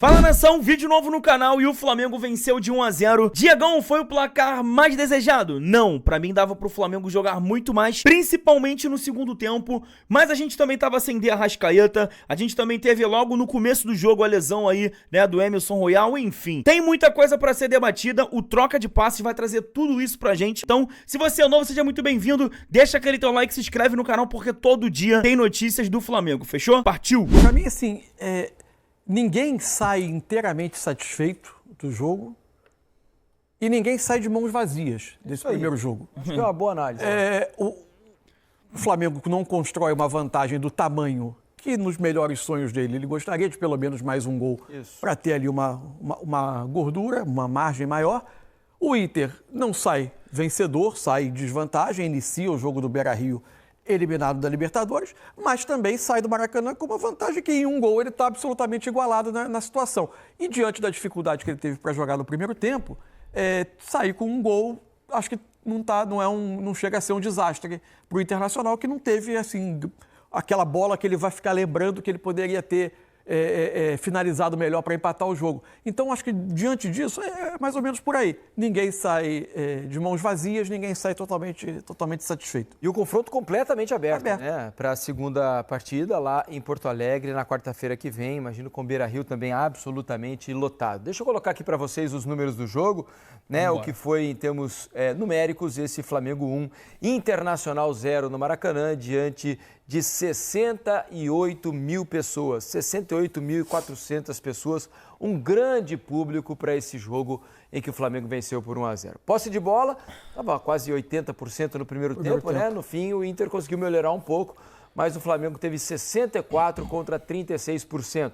Fala, nação, vídeo novo no canal e o Flamengo venceu de 1 a 0. Diegão, foi o placar mais desejado? Não, pra mim dava pro Flamengo jogar muito mais, principalmente no segundo tempo, mas a gente também tava sem de Arrascaeta, a gente também teve logo no começo do jogo a lesão aí, né, do Emerson Royal, enfim. Tem muita coisa pra ser debatida, o troca de passes vai trazer tudo isso pra gente, então se você é novo, seja muito bem-vindo, deixa aquele teu like, se inscreve no canal porque todo dia tem notícias do Flamengo, fechou? Partiu! Pra mim, assim, ninguém sai inteiramente satisfeito do jogo e ninguém sai de mãos vazias desse primeiro jogo. Acho que é uma boa análise. O Flamengo não constrói uma vantagem do tamanho que nos melhores sonhos dele ele gostaria de pelo menos mais um gol para ter ali uma gordura, uma margem maior. O Inter não sai vencedor, sai em desvantagem, inicia o jogo do Beira-Rio eliminado da Libertadores, mas também sai do Maracanã com uma vantagem que em um gol ele está absolutamente igualado na situação. E diante da dificuldade que ele teve para jogar no primeiro tempo, sair com um gol, acho que não chega a ser um desastre para o Internacional, que não teve assim aquela bola que ele vai ficar lembrando que ele poderia ter finalizado melhor para empatar o jogo. Então, acho que diante disso, é mais ou menos por aí. Ninguém sai de mãos vazias, ninguém sai totalmente satisfeito. E o confronto completamente aberto. Né? Para a segunda partida lá em Porto Alegre, na quarta-feira que vem. Imagino com o Beira-Rio também absolutamente lotado. Deixa eu colocar aqui para vocês os números do jogo, né? O que foi em termos numéricos, esse Flamengo 1, Internacional 0 no Maracanã, diante de 68 mil pessoas, 68.400 pessoas, um grande público para esse jogo em que o Flamengo venceu por 1 a 0. Posse de bola, estava quase 80% no primeiro tempo, né? No fim, o Inter conseguiu melhorar um pouco, mas o Flamengo teve 64% contra 36%.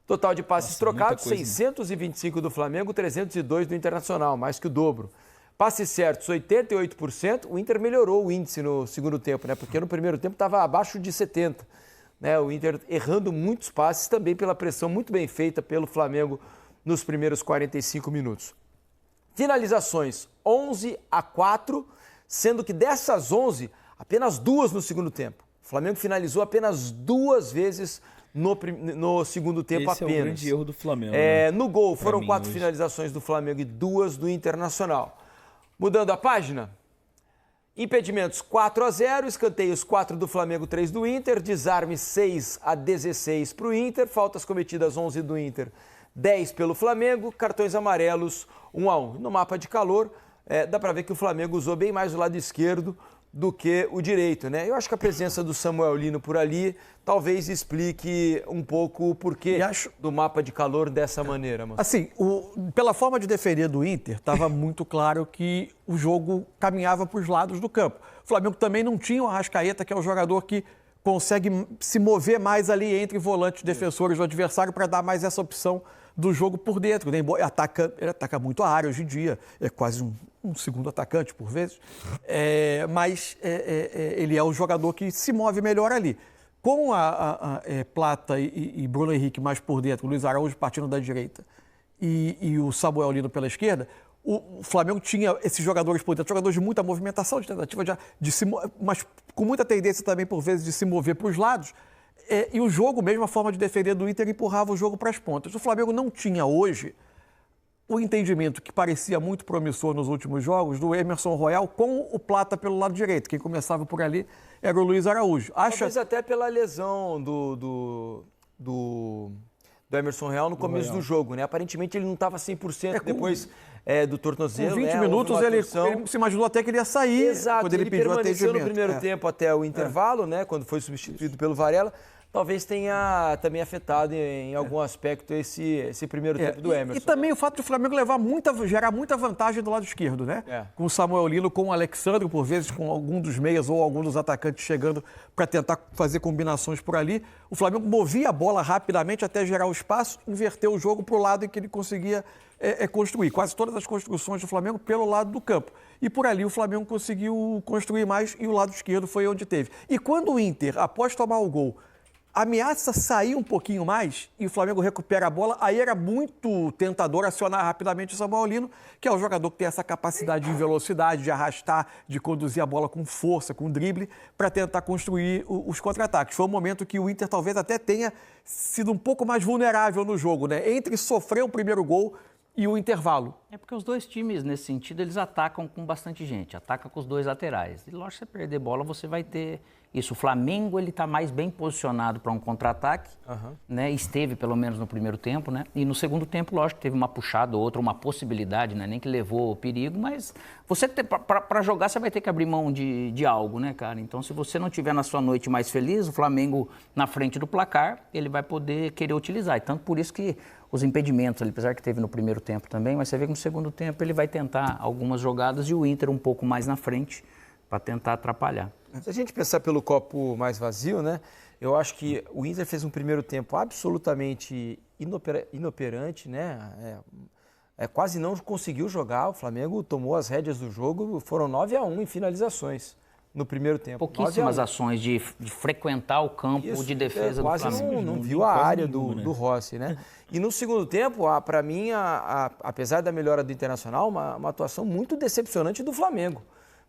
Total de passes trocados, 625 do Flamengo, 302 do Internacional, mais que o dobro. Passes certos, 88%, o Inter melhorou o índice no segundo tempo, né? Porque no primeiro tempo estava abaixo de 70%. Né? O Inter errando muitos passes, também pela pressão muito bem feita pelo Flamengo nos primeiros 45 minutos. Finalizações, 11-4, sendo que dessas 11, apenas 2 no segundo tempo. O Flamengo finalizou apenas 2 vezes no segundo tempo apenas. Esse é o grande erro do Flamengo. Né? No gol, foram 4 finalizações do Flamengo e 2 do Internacional. Mudando a página, impedimentos 4 a 0, escanteios 4 do Flamengo, 3 do Inter, desarme 6 a 16 para o Inter, faltas cometidas 11 do Inter, 10 pelo Flamengo, cartões amarelos 1 a 1. No mapa de calor, dá para ver que o Flamengo usou bem mais o lado esquerdo do que o direito, né? Eu acho que a presença do Samuel Lino por ali talvez explique um pouco o porquê do mapa de calor dessa maneira. Mano. Assim, pela forma de defender do Inter, estava muito claro que o jogo caminhava para os lados do campo. O Flamengo também não tinha o Arrascaeta, que é o jogador que consegue se mover mais ali entre volantes defensores do adversário para dar mais essa opção do jogo por dentro. Ele ataca muito a área hoje em dia, é quase um segundo atacante por vezes, mas ele é o jogador que se move melhor ali. Com Plata e Bruno Henrique mais por dentro, o Luiz Araújo partindo da direita e o Samuel Lino pela esquerda, o Flamengo tinha esses jogadores por dentro, jogadores de muita movimentação, de tentativa mas com muita tendência também por vezes de se mover para os lados. E o jogo, mesmo a forma de defender do Inter, empurrava o jogo para as pontas. O Flamengo não tinha hoje o entendimento que parecia muito promissor nos últimos jogos do Emerson Royal com o Plata pelo lado direito. Quem começava por ali era o Luiz Araújo. Talvez até pela lesão do Emerson Royal no começo do jogo, né? Aparentemente ele não estava 100% depois do tornozelo. Com 20 minutos ele se imaginou até que ele ia sair. Exato, quando ele pediu permaneceu atendimento. no primeiro tempo até o intervalo, né? Quando foi substituído pelo Varela. Talvez tenha também afetado em algum aspecto esse primeiro tempo do Emerson. E também o fato de o Flamengo gerar muita vantagem do lado esquerdo, né? Com o Samuel Lino, com o Alexandre, por vezes com algum dos meias ou algum dos atacantes chegando para tentar fazer combinações por ali. O Flamengo movia a bola rapidamente até gerar o espaço, inverteu o jogo para o lado em que ele conseguia construir. Quase todas as construções do Flamengo pelo lado do campo. E por ali o Flamengo conseguiu construir mais e o lado esquerdo foi onde teve. E quando o Inter, após tomar o gol, a ameaça sair um pouquinho mais e o Flamengo recupera a bola, aí era muito tentador acionar rapidamente o Samuelino, que é o jogador que tem essa capacidade de velocidade, de arrastar, de conduzir a bola com força, com drible, para tentar construir os contra-ataques. Foi um momento que o Inter talvez até tenha sido um pouco mais vulnerável no jogo, né? Entre sofrer o primeiro gol e o intervalo. É porque os dois times, nesse sentido, eles atacam com bastante gente, atacam com os dois laterais. E lógico, se você perder bola, você vai ter isso. O Flamengo, ele está mais bem posicionado para um contra-ataque, né? Esteve, pelo menos, no primeiro tempo, né? E no segundo tempo, lógico, teve uma puxada ou outra, uma possibilidade, né? Nem que levou perigo, mas você para jogar, você vai ter que abrir mão de algo, né, cara? Então, se você não tiver na sua noite mais feliz, o Flamengo na frente do placar, ele vai poder querer utilizar. E tanto por isso que os impedimentos, apesar que teve no primeiro tempo também, mas você vê que no segundo tempo ele vai tentar algumas jogadas e o Inter um pouco mais na frente para tentar atrapalhar. Se a gente pensar pelo copo mais vazio, né? Eu acho que o Inter fez um primeiro tempo absolutamente inoperante, né? Quase não conseguiu jogar. O Flamengo tomou as rédeas do jogo, foram 9-1 em finalizações no primeiro tempo. Pouquíssimas ações de frequentar o campo de defesa do Flamengo. Quase não viu a área do Rossi, né? E no segundo tempo, para mim, apesar da melhora do Internacional, uma atuação muito decepcionante do Flamengo,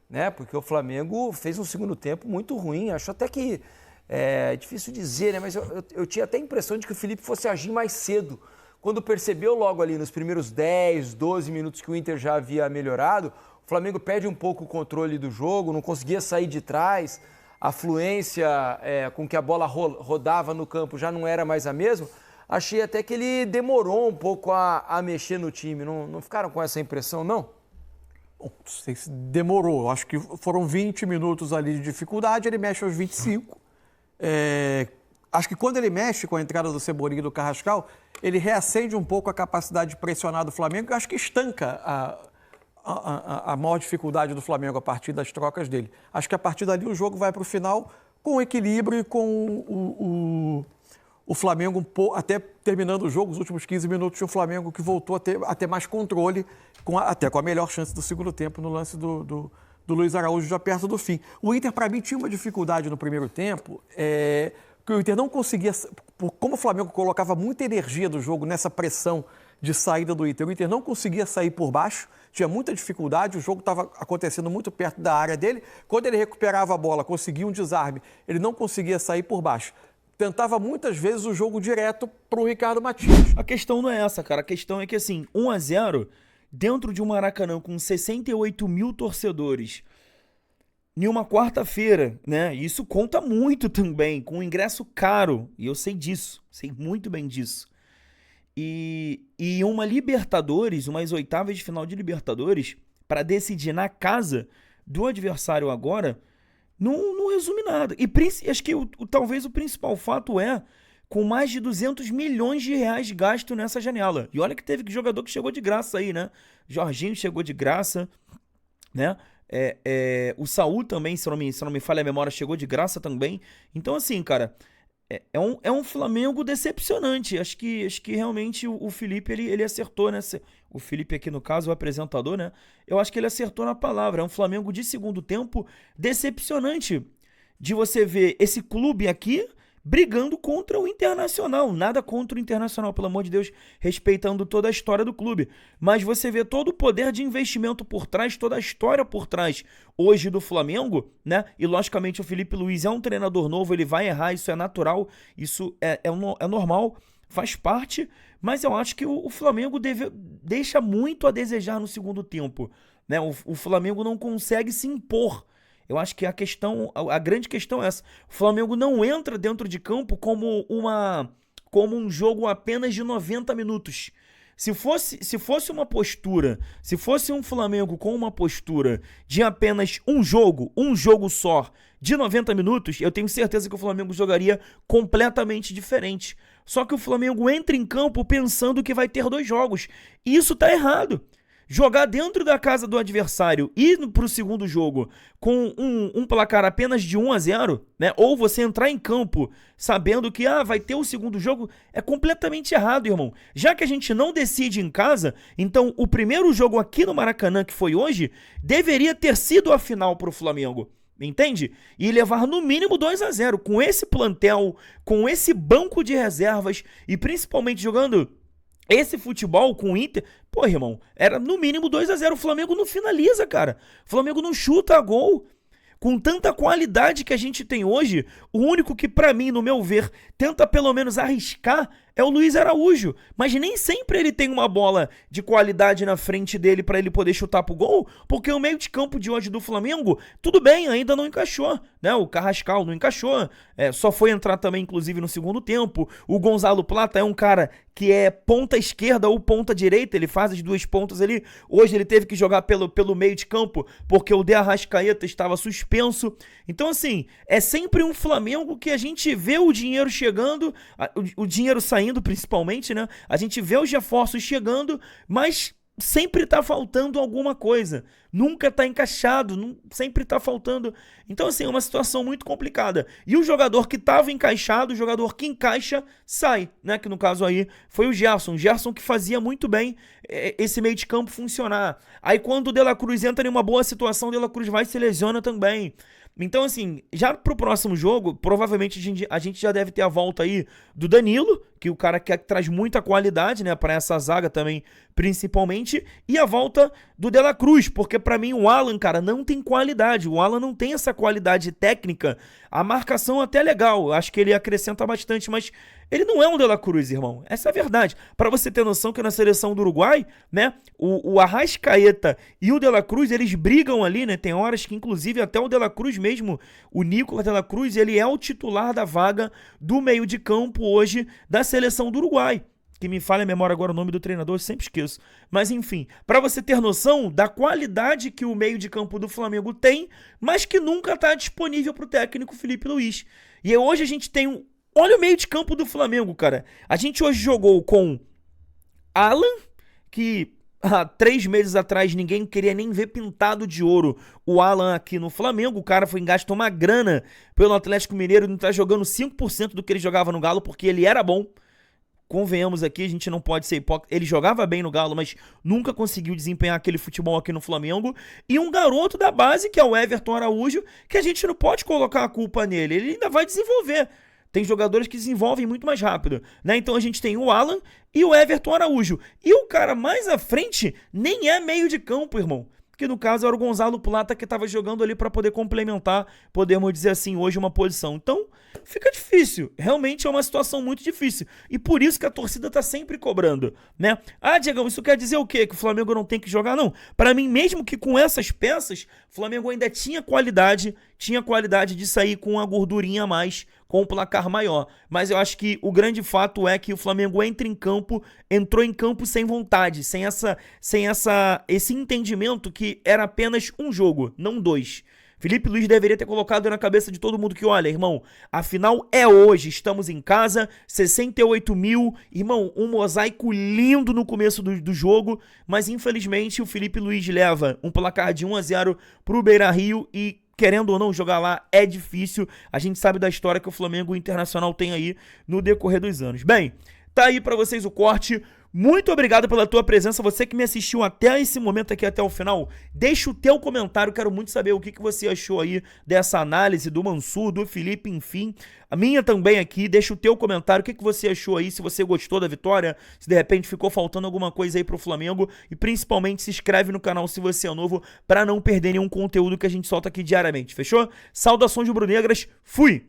né? Porque o Flamengo fez um segundo tempo muito ruim. Acho até que é difícil dizer, né? Mas eu tinha até a impressão de que o Felipe fosse agir mais cedo. Quando percebeu logo ali nos primeiros 10, 12 minutos que o Inter já havia melhorado, o Flamengo perde um pouco o controle do jogo, não conseguia sair de trás, a fluência com que a bola rodava no campo já não era mais a mesma. Achei até que ele demorou um pouco a mexer no time. Não ficaram com essa impressão, não? Não sei se demorou. Acho que foram 20 minutos ali de dificuldade, ele mexe aos 25. Acho que quando ele mexe com a entrada do Cebolinha e do Carrascal, ele reacende um pouco a capacidade de pressionar do Flamengo. Eu acho que estanca a maior dificuldade do Flamengo a partir das trocas dele. Acho que a partir dali o jogo vai para o final com equilíbrio e com o Flamengo, até terminando o jogo, os últimos 15 minutos, o Flamengo que voltou a ter mais controle, até com a melhor chance do segundo tempo no lance do Luiz Araújo já perto do fim. O Inter, para mim, tinha uma dificuldade no primeiro tempo, que o Inter não conseguia, como o Flamengo colocava muita energia do jogo nessa pressão de saída do Inter, o Inter não conseguia sair por baixo, tinha muita dificuldade, o jogo estava acontecendo muito perto da área dele. Quando ele recuperava a bola, conseguia um desarme, ele não conseguia sair por baixo. Tentava muitas vezes o jogo direto para o Ricardo Matias. A questão não é essa, cara. A questão é que, assim, 1-0, dentro de um Maracanã com 68 mil torcedores, em uma quarta-feira, né? Isso conta muito também, com um ingresso caro. E eu sei disso, sei muito bem disso. E uma Libertadores, umas oitavas de final de Libertadores, para decidir na casa do adversário agora, não resume nada. E acho que talvez o principal fato com mais de 200 milhões de reais gasto nessa janela. E olha que teve jogador que chegou de graça aí, né? Jorginho chegou de graça, né? O Saúl também, se não me falha a memória, chegou de graça também. Então, assim, cara, é um Flamengo decepcionante. Acho que realmente o Felipe, ele acertou, né? O Felipe aqui, no caso, o apresentador, né? Eu acho que ele acertou na palavra. É um Flamengo de segundo tempo decepcionante de você ver esse clube aqui brigando contra o Internacional. Nada contra o Internacional, pelo amor de Deus, respeitando toda a história do clube. Mas você vê todo o poder de investimento por trás, toda a história por trás hoje do Flamengo, né? E logicamente o Felipe Luiz é um treinador novo, ele vai errar, isso é natural, isso é normal, faz parte, mas eu acho que o Flamengo deixa muito a desejar no segundo tempo, né? O Flamengo não consegue se impor. Eu acho que a grande questão é essa. O Flamengo não entra dentro de campo como um jogo apenas de 90 minutos. Se fosse uma postura, se fosse um Flamengo com uma postura de apenas um jogo só, de 90 minutos, eu tenho certeza que o Flamengo jogaria completamente diferente. Só que o Flamengo entra em campo pensando que vai ter 2 jogos. E isso tá errado. Jogar dentro da casa do adversário e ir para o segundo jogo com um placar apenas de 1-0, né? Ou você entrar em campo sabendo que vai ter o segundo jogo, é completamente errado, irmão. Já que a gente não decide em casa, então o primeiro jogo aqui no Maracanã, que foi hoje, deveria ter sido a final para o Flamengo. entende? E levar no mínimo 2-0 com esse plantel, com esse banco de reservas e principalmente jogando esse futebol com o Inter. Pô, irmão, era no mínimo 2-0. O Flamengo não finaliza, cara. O Flamengo não chuta a gol. Com tanta qualidade que a gente tem hoje, o único que, pra mim, no meu ver, tenta pelo menos arriscar é o Luiz Araújo. Mas nem sempre ele tem uma bola de qualidade na frente dele pra ele poder chutar pro gol, porque o meio de campo de hoje do Flamengo, tudo bem, ainda não encaixou, né? O Carrascal não encaixou, só foi entrar também, inclusive, no segundo tempo. O Gonzalo Plata é um cara que é ponta esquerda ou ponta direita, ele faz as duas pontas ali. Hoje ele teve que jogar pelo meio de campo, porque o De Arrascaeta estava suspenso. Então, assim, é sempre um Flamengo que a gente vê o dinheiro chegando, o dinheiro saindo principalmente, né? A gente vê os reforços chegando, mas sempre tá faltando alguma coisa. Nunca tá encaixado, sempre tá faltando. Então, assim, é uma situação muito complicada. E o jogador que tava encaixado, o jogador que encaixa, sai, né? Que no caso aí foi o Gerson. O Gerson que fazia muito bem esse meio de campo funcionar. Aí quando o De La Cruz entra em uma boa situação, o De La Cruz vai e se lesiona também. Então, assim, já pro próximo jogo, provavelmente a gente já deve ter a volta aí do Danilo, que o cara que traz muita qualidade, né, pra essa zaga também, principalmente, e a volta do De La Cruz, porque pra mim o Alan, cara, não tem qualidade, o Alan não tem essa qualidade técnica, a marcação até é legal, acho que ele acrescenta bastante, mas ele não é um De La Cruz, irmão, essa é a verdade. Pra você ter noção que na seleção do Uruguai, né, o Arrascaeta e o De La Cruz, eles brigam ali, né, tem horas que inclusive até o De La Cruz mesmo, o Nicolas De La Cruz, ele é o titular da vaga do meio de campo hoje da seleção do Uruguai. Que me falha a memória agora o nome do treinador, eu sempre esqueço. Mas enfim, pra você ter noção da qualidade que o meio de campo do Flamengo tem, mas que nunca tá disponível pro técnico Felipe Luiz. E hoje a gente tem olha o meio de campo do Flamengo, cara. A gente hoje jogou com Alan, que há 3 meses atrás ninguém queria nem ver pintado de ouro o Alan aqui no Flamengo. O cara foi gastar uma grana pelo Atlético Mineiro, não tá jogando 5% do que ele jogava no Galo, porque ele era bom. Convenhamos aqui, a gente não pode ser hipócrita. Ele jogava bem no Galo, mas nunca conseguiu desempenhar aquele futebol aqui no Flamengo. E um garoto da base, que é o Everton Araújo, que a gente não pode colocar a culpa nele. Ele ainda vai desenvolver. Tem jogadores que desenvolvem muito mais rápido, né? Então a gente tem o Alan e o Everton Araújo. E o cara mais à frente nem é meio de campo, irmão. Que no caso era o Gonzalo Plata que estava jogando ali para poder complementar, podemos dizer assim, hoje uma posição. Então, fica difícil. Realmente é uma situação muito difícil. E por isso que a torcida tá sempre cobrando, né? Ah, Diegão, isso quer dizer o quê? Que o Flamengo não tem que jogar? Não. Para mim, mesmo que com essas peças, o Flamengo ainda tinha qualidade de sair com uma gordurinha a mais, com um placar maior. Mas eu acho que o grande fato é que o Flamengo entrou em campo sem vontade, sem esse entendimento que era apenas um jogo, não 2. Felipe Luiz deveria ter colocado na cabeça de todo mundo que, olha, irmão, a final é hoje, estamos em casa, 68 mil, irmão, um mosaico lindo no começo do jogo, mas infelizmente o Felipe Luiz leva um placar de 1-0 pro Beira-Rio e, querendo ou não jogar lá, é difícil. A gente sabe da história que o Flamengo Internacional tem aí no decorrer dos anos. Bem, tá aí pra vocês o corte. Muito obrigado pela tua presença, você que me assistiu até esse momento aqui, até o final. Deixa o teu comentário, quero muito saber o que você achou aí dessa análise do Mansur, do Felipe, enfim. A minha também aqui, deixa o teu comentário, o que você achou aí, se você gostou da vitória, se de repente ficou faltando alguma coisa aí pro Flamengo. E principalmente se inscreve no canal se você é novo, pra não perder nenhum conteúdo que a gente solta aqui diariamente, fechou? Saudações rubro-negras, fui!